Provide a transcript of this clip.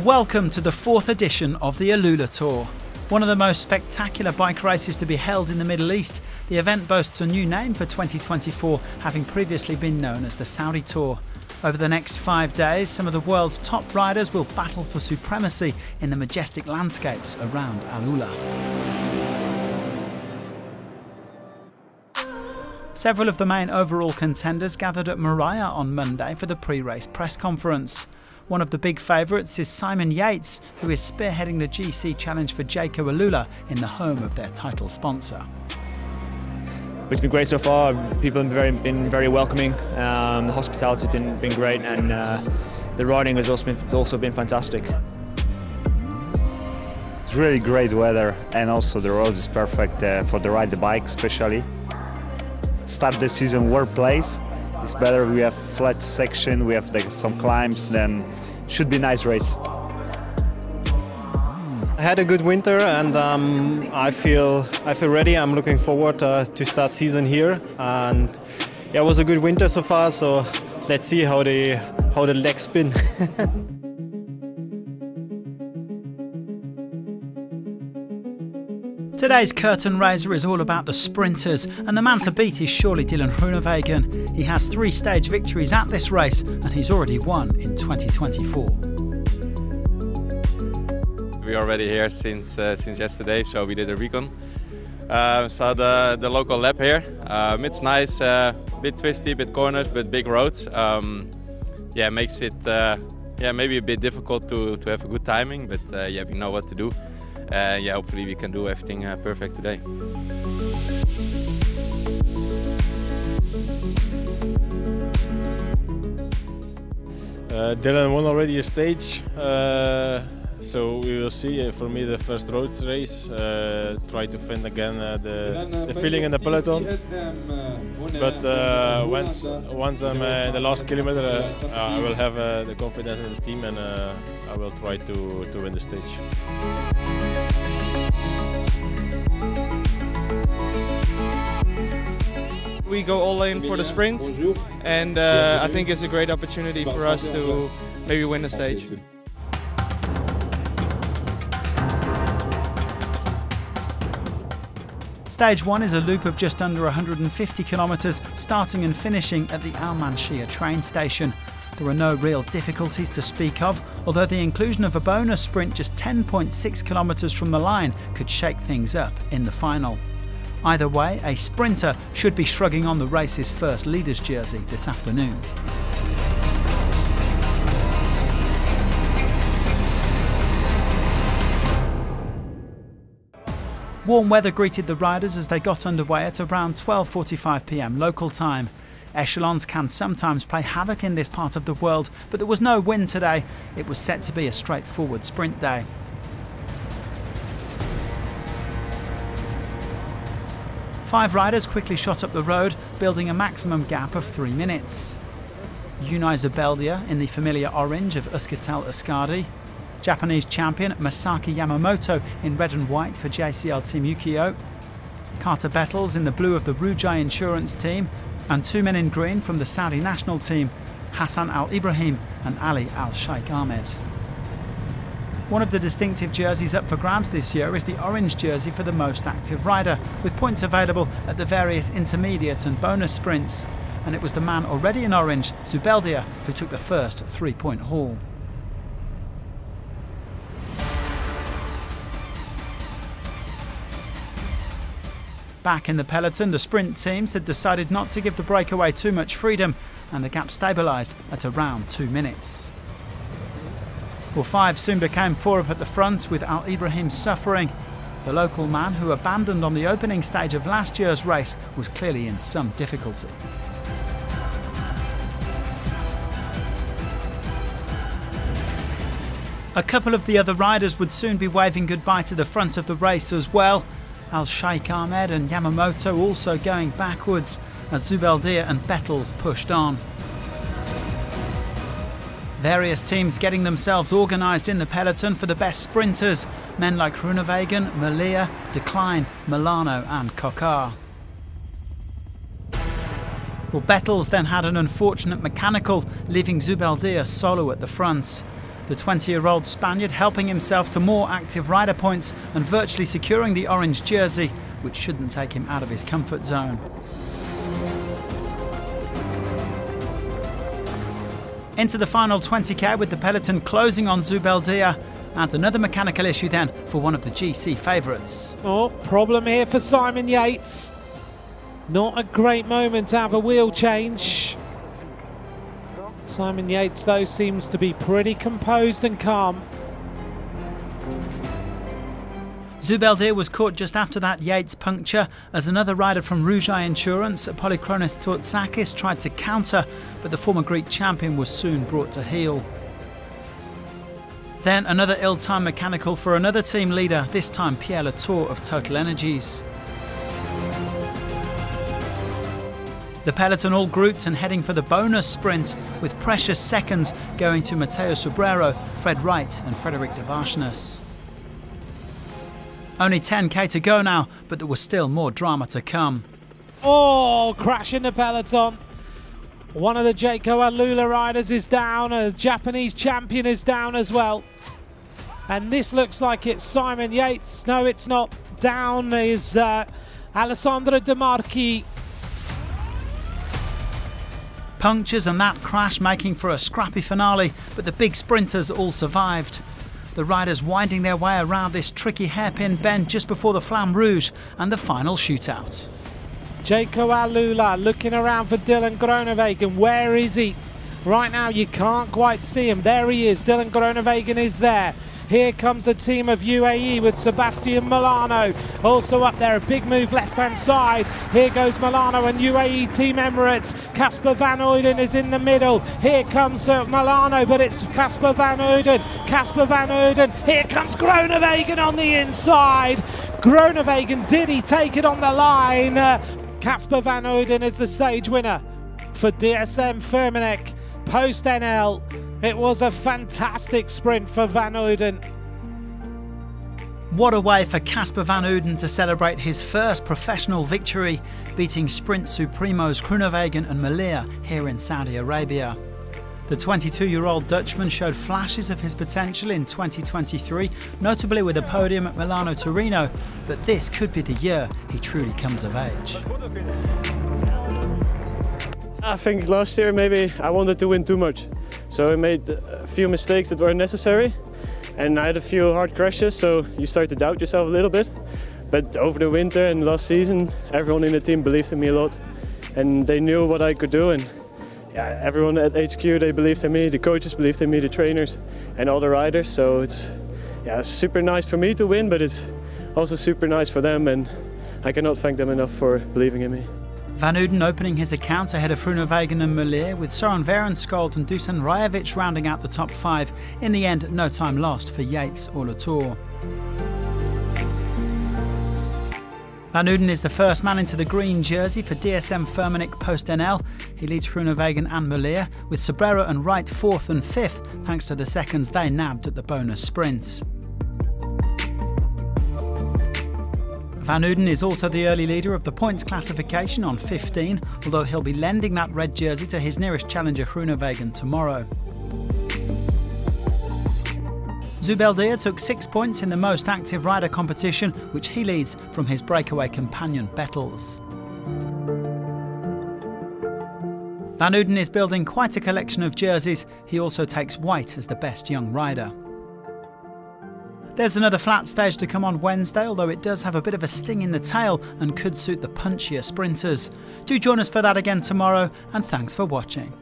Welcome to the 4th edition of the AlUla Tour. One of the most spectacular bike races to be held in the Middle East, the event boasts a new name for 2024, having previously been known as the Saudi Tour. Over the next 5 days, some of the world's top riders will battle for supremacy in the majestic landscapes around AlUla. Several of the main overall contenders gathered at Moriah on Monday for the pre-race press conference. One of the big favourites is Simon Yates, who is spearheading the GC Challenge for Jayco AlUla in the home of their title sponsor. It's been great so far. People have been very welcoming. The hospitality has been great, and the riding has also been fantastic. It's really great weather, and also the road is perfect for the ride the bike, especially. Start the season world place. It's better. We have flat section. We have some climbs. Then should be a nice race. I had a good winter, and I feel ready. I'm looking forward to start season here, and yeah, it was a good winter so far. So let's see how the legs spin. Today's curtain raiser is all about the sprinters, and the man to beat is surely Dylan Groenewegen. He has 3 stage victories at this race, and he's already won in 2024. We are already here since yesterday, so we did a recon. So the local lap here, it's nice, bit twisty, bit corners, but big roads. Yeah, makes it maybe a bit difficult to have a good timing, but yeah, we know what to do. Yeah, hopefully we can do everything perfect today. Dylan won already a stage, so we will see. For me, the first road race, try to find again the feeling in the peloton. But once I'm in the last kilometer, I will have the confidence in the team, and I will try to win the stage. We go all in for the sprint, and I think it's a great opportunity for us to maybe win the stage. Stage 1 is a loop of just under 150 kilometres, starting and finishing at the Al Manshia train station. There are no real difficulties to speak of, although the inclusion of a bonus sprint just 10.6 kilometres from the line could shake things up in the final. Either way, a sprinter should be shrugging on the race's first leader's jersey this afternoon. Warm weather greeted the riders as they got underway at around 12:45 p.m. local time. Echelons can sometimes play havoc in this part of the world, but there was no wind today. It was set to be a straightforward sprint day. Five riders quickly shot up the road, building a maximum gap of 3 minutes. Unai Zubeldia in the familiar orange of Euskaltel Euskadi, Japanese champion Masaki Yamamoto in red and white for JCL Team Ukio, Carter Bettles in the blue of the Rujai Insurance team, and 2 men in green from the Saudi national team, Hassan Al Ibrahim and Ali Al Sheikh Ahmed. One of the distinctive jerseys up for grabs this year is the orange jersey for the most active rider, with points available at the various intermediate and bonus sprints. And it was the man already in orange, Zubeldia, who took the first 3-point haul. Back in the peloton, the sprint teams had decided not to give the breakaway too much freedom, and the gap stabilised at around 2 minutes. Well, 5 soon became 4 up at the front, with Al Ibrahim suffering. The local man, who abandoned on the opening stage of last year's race, was clearly in some difficulty. A couple of the other riders would soon be waving goodbye to the front of the race as well. Al Sheikh Ahmed and Yamamoto also going backwards as Zubeldia and Bettles pushed on. Various teams getting themselves organised in the peloton for the best sprinters, men like Groenewegen, Malia, Decline, Milano and Kokar. Well, Bettles then had an unfortunate mechanical, leaving Zubeldia solo at the front. The 20-year-old Spaniard helping himself to more active rider points and virtually securing the orange jersey, which shouldn't take him out of his comfort zone. Into the final 20k with the peloton closing on Zubeldia, and another mechanical issue then for one of the GC favourites. Oh, problem here for Simon Yates. Not a great moment to have a wheel change. Simon Yates, though, seems to be pretty composed and calm. Zubeldia was caught just after that Yates puncture as another rider from Rougai Insurance, Polychronis Tourtsakis, tried to counter, but the former Greek champion was soon brought to heel. Then another ill-timed mechanical for another team leader, this time Pierre Latour of Total Energies. The peloton all grouped and heading for the bonus sprint, with precious seconds going to Matteo Sobrero, Fred Wright and Frederic de Varschnes. Only 10k to go now, but there was still more drama to come. Oh, crash in the peloton. One of the Jayco AlUla riders is down, a Japanese champion is down as well. And this looks like it's Simon Yates. No, it's not. Down is Alessandro De Marchi. Punctures and that crash making for a scrappy finale, but the big sprinters all survived. The riders winding their way around this tricky hairpin bend just before the Flamme Rouge and the final shootout. Jayco AlUla looking around for Dylan Groenewegen. Where is he? Right now you can't quite see him. There he is. Dylan Groenewegen is there. Here comes the team of UAE with Sebastian Milano. Also up there, a big move left-hand side. Here goes Milano and UAE Team Emirates. Casper Van Uyden is in the middle. Here comes Milano, but it's Casper Van Uyden. Casper Van Uyden. Here comes Groenewegen on the inside. Groenewegen, did he take it on the line? Casper Van Uyden is the stage winner for DSM Firmenich post-NL. It was a fantastic sprint for Van Uyden. What a way for Casper Van Uyden to celebrate his first professional victory, beating Sprint Supremos Groenewegen and Melia here in Saudi Arabia. The 22-year-old Dutchman showed flashes of his potential in 2023, notably with a podium at Milano Torino, but this could be the year he truly comes of age. I think last year maybe I wanted to win too much. So I made a few mistakes that were necessary, and I had a few hard crashes, so you start to doubt yourself a little bit. But over the winter and last season, everyone in the team believed in me a lot, and they knew what I could do. And yeah, everyone at HQ, they believed in me, the coaches believed in me, the trainers and all the riders. So it's super nice for me to win, but it's also super nice for them, and I cannot thank them enough for believing in me. Van Uyden opening his account ahead of Groenewegen and Melia, with Søren Werenskjold and Dusan Rajovic rounding out the top 5. In the end, no time lost for Yates or Latour. Van Uyden is the first man into the green jersey for DSM Firmenich post-NL. He leads Groenewegen and Melia, with Sobrero and Wright 4th and 5th, thanks to the seconds they nabbed at the bonus sprint. Van Uyden is also the early leader of the points classification on 15, although he'll be lending that red jersey to his nearest challenger Groenewegen tomorrow. Zubeldia took 6 points in the most active rider competition, which he leads from his breakaway companion Bettels. Van Uyden is building quite a collection of jerseys. He also takes white as the best young rider. There's another flat stage to come on Wednesday, although it does have a bit of a sting in the tail and could suit the punchier sprinters. Do join us for that again tomorrow, and thanks for watching.